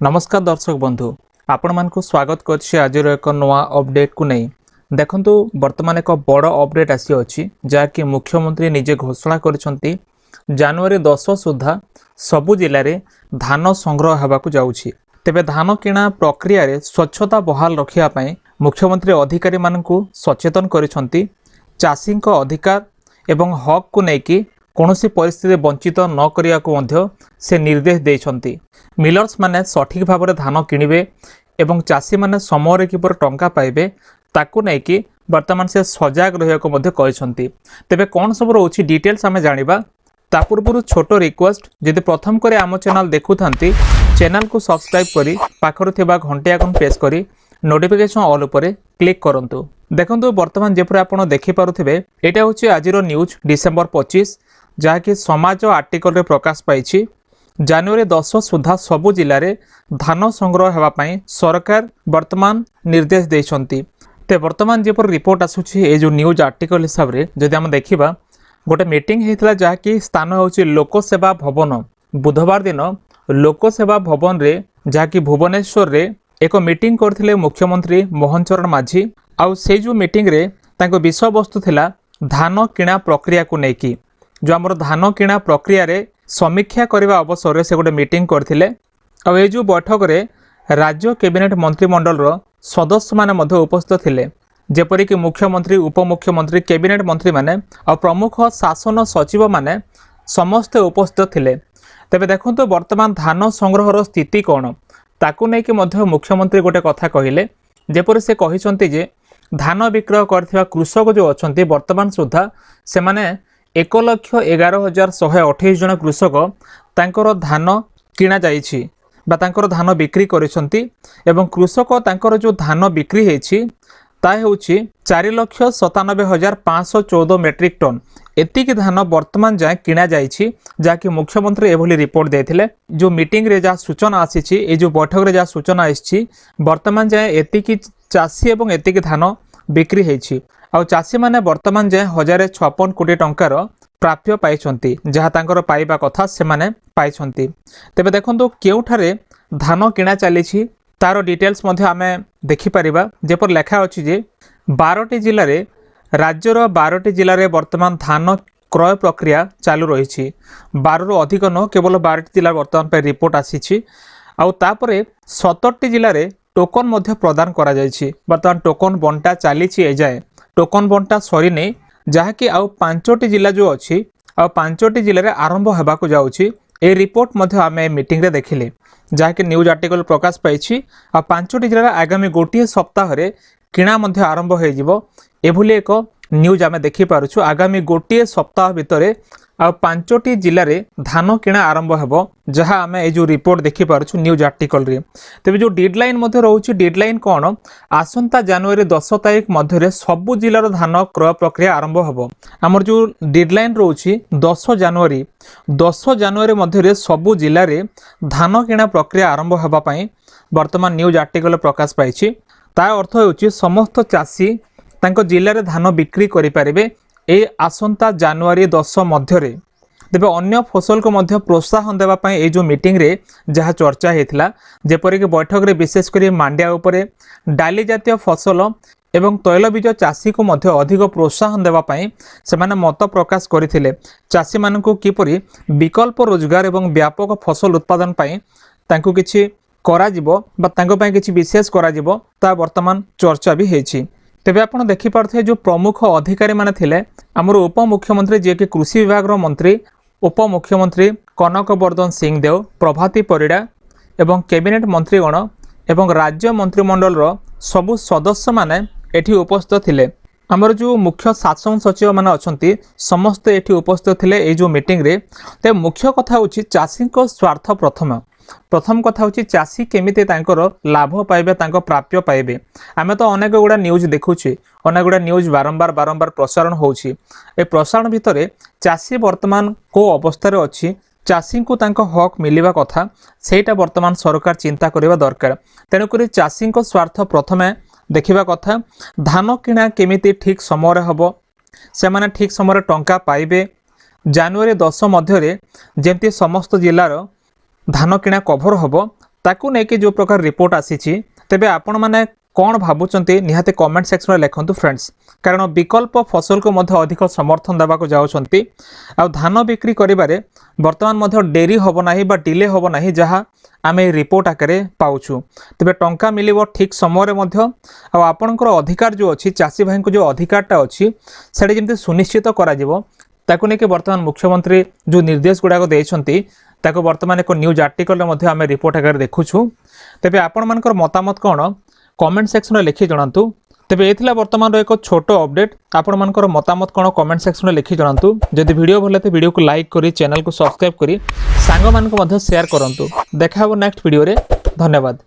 नमस्कार दर्शक बंधु आपण मानक स्वागत करछि आज एक नवा अपडेट को नहीं देखंतु वर्तमान एक बड़ अपडेट आसी अछि जहाँकि मुख्यमंत्री निजे घोषणा करिसंती जनवरी 10 सुधा सबु जिले में धान संग्रह होबाकू जाउछि। तेबे धान किणा प्रक्रिया रे स्वच्छता बहाल रखिया पई मुख्यमंत्री अधिकारी मानकू सचेतन करिसंती। चाषी अधिकार एवं हक को लेकिन कौनसी परिस्थिति वंचित न करिया को मध्य से निर्देश देइछंती। मिलर्स माने सठिक भाव में धान किणवे एवं चाषी माने समय किपर टंका पाइबे ताकू नहीं कि वर्तमान से सजग रहिया को मध्य कहिसंती। तेबे कौन सब रोची डिटेल्स आमे जानिबा ता पूर्व छोट रिक्वेस्ट जदि प्रथम करे आम चैनल देखुथांती चैनल को सब्सक्राइब करी पाखर थिबा घंटी आइकन प्रेस करी नोटिफिकेशन ऑल उपरे क्लिक करंतु। देखंतु वर्तमान जेपर आपण देखि पारुथिबे एटा होची आजिरो न्यूज डिसेंबर 25 जहाँकि समाज आर्टिकल रे प्रकाश पाइछि। जनवरी 10 सुधा सबु जिले में धान संग्रह होगापाई सरकार वर्तमान निर्देश देइछंती। ते वर्तमान जेपर रिपोर्ट आसुछि ए जो न्यूज आर्टिकल हिसाब रे जदि हम देखिबा गोटे मीटिंग हेतला जहाँकि स्थान होछि लोकसेवा भवन। बुधवार दिन लोकसेवा भवन रे जहाँकि भुवनेश्वर रे एक मीटिंग करथिले मुख्यमंत्री मोहन चरण माझी। आउ से जो मीटिंग रे तांको विषय वस्तु थिला धान किणा प्रक्रिया को लेकिन जो आमर धान किणा प्रक्रिया रे समीक्षा करने अवसर से गोटे मीटिंग करथिले। और ये जो बैठक रे राज्य कैबिनेट मंत्रिमंडल सदस्य माने मध्य उपस्थित थिले जेपरिक मुख्यमंत्री उपमुख्यमंत्री कैबिनेट मंत्री माने और प्रमुख शासन सचिव माने समस्ते उपस्थित थिले। तेबे देखंतु वर्तमान धान संग्रहर स्थिति कौन ताकू नहीं कि मध्य मुख्यमंत्री गोटे कथा कहिले जेपरि से कहिसंती जे धान विक्रय करथिबा कृषक जो अछंती वर्तमान सुधा से माने 1,11,128 जन कृषक तांकर धान किणा जाइछि बा तांकर धान बिक्री करिसंती एवं कृषक तांकर जो धान बिक्री हेछि ता हेउछि 4,97,514 मेट्रिक टन एतिक धान वर्तमान जाए किणा जाइछि। जाकि मुख्यमंत्री एभली रिपोर्ट देथिले जो मीटिंग रे जा सूचना आसीछि ए जो बैठक रे जा सूचना आइछि वर्तमान जाए एतिक चाषी एवं एतिक धान बिक्री हेछि। आउ चाषी माने वर्तमान जाए 1,056 कोटी टंकार प्राप्य पाइछंती जहाँ तांकर पाइबा कथा से माने पाइछंती। तेबे देखंतु केउठारे धान किणा चलीछि तार डिटेल्स मध्य आमे देखि परिबा जेपर लेखा अछि जे 12टी जिल्ला रे राज्यर 12टी जिल्ला रे वर्तमान धान क्रय प्रक्रिया चालू रही। 12 रु अधिक न केवल 12टी जिल्ला वर्तमान पे रिपोर्ट आसीछि। आउ तापरे 17टी जिल्ला रे टोकन मध्य प्रदान करा जायछि। वर्तमान टोकन बंटा चलीछि ए जाय टोकन बंटा सरी नै जहाँकि आउ 5टी जिला जो अच्छी आ 5टी जिले में आरंभ होगाकू जाउछि। ए रिपोर्ट मध्य आमे मीटिंग रे देखिले जहाँकि न्यूज आर्टिकल प्रकाश पाइछि। आ 5टी जिले आगामी गोटे सप्ताह रे किणा मध्य आरंभ हो जिवो एभली एक न्यूज आमे देखि पारुछु। आगामी गोटे सप्ताह भितरे आ 5टी जिले में धान किणा आरंभ हेबो जहाँ आमे ए जो रिपोर्ट देखि पारुछु न्यूज आर्टिकल रे। तेबे जो डेडलाइन मध्य रहउछि डेडलाइन कोन आसंता जनवरी 10 तारिख मध्य सबु जिलार धान क्रय प्रक्रिया आरंभ हेबो। हमर जो डेडलाइन रहउछि 10 जनवरी मध्य सबु जिले में धान किणा प्रक्रिया आरंभ हेबा पई वर्तमान न्यूज आर्टिकल प्रकाश पाइछि। ता अर्थ होउछि समस्त चाषी तांको जिले में धान बिक्री करि पारिबे ए आसंता जनवरी 10 मध्य। तेबे अन्य फसल को मध्य प्रोत्साहन देवा पई ए जो मीटिंग रे जहाँ चर्चा हेतिला जेपरिक बैठक रे विशेष करी मांडिया उपरे डाली जातीय फसल एवं तैलबीज चाषी को मध्य अधिक प्रोत्साहन देवा पई से माने मत प्रकाश करथिले। चाषी मानकु किपरि विकल्प रोजगार एवं व्यापक फसल उत्पादन पई तांको किछि करा जिवो बा तांको पई किछि विशेष करा जिवो ता वर्तमान चर्चा भी हेछि। तेबे आपण देखि पारथे जो प्रमुख अधिकारी माने थिले हमर उपमुख्यमंत्री जे कि कृषि विभाग रो मंत्री उपमुख्यमंत्री कनक वर्धन सिंह देव प्रभाती परिड़ा एवं कैबिनेट मंत्रीगण एवं राज्य मंत्रिमंडल रो सबु सदस्य माने एठी उपस्थित थिले। हमर जो मुख्य शासन सचिव माने अछंती समस्त एठी उपस्थित थिले ए जो मीटिंग रे। ते मुख्य कथा होछि चाषी को स्वार्थ प्रथम कथा होछि चाषी केमिते तांकर लाभ पाइबे तांको प्राप्य पाइबे। आमे तो अनेक गुडा न्यूज देखुछि अनेक गुडा न्यूज बारंबार प्रसारण होछि। ए प्रसारण भितरे चाषी वर्तमान को अवस्था रे अछि चाषी को तांको हक मिलिबा कथा सेटा वर्तमान सरकार चिंता करिबा दरकार। तेनु करी चाषी को स्वार्थ प्रथमे देखिबा कथा धान किणा केमिते ठीक समय रे हबो से माने ठीक समय रे टंका पाइबे। जनवरी 10 मध्य जेमती समस्त जिल्लार धान किणा कभर हम ताकू नेकी जो प्रकार रिपोर्ट आसी तेबे आपण माने कौन भावुंट निहाते कमेंट सेक्शन में लिखुँ फ्रेंड्स। कारण विकल्प फसल को मध्य अधिक समर्थन देवा जाऊँगी आ धान बिक्री करिबारे वर्तमान मध्य डेरी होब नाही बा डिले होब नाही जहाँ आम रिपोर्ट आकारे पाउछु। तेबे टंका मिलिबो ठीक समय मध्य आ आपणकर अधिकार जो अच्छी चाषी भाई को जो अधिकारटा अच्छी से जमी सुनिश्चित करा ताकू नहीं वर्तमान मुख्यमंत्री जो निर्देश गुड़ाक देइछंती ताको वर्तमान एक न्यूज आर्टिकल में आम रिपोर्ट आकार देखुछु। तेबे आपण मानकर मतामत कौन कमेंट सेक्शन में लिखि जणांतु। तेबे एथिला वर्तमान एक छोट अपडेट आपण मानकर मतामत कौन कमेंट सेक्शन में लिखि जणांतु। जदि वीडियो भल तो वीडियो को लाइक करी चैनल को सब्सक्राइब करी सांग मान को शेयर करंतु। देखा नेक्स्ट वीडियो रे। धन्यवाद।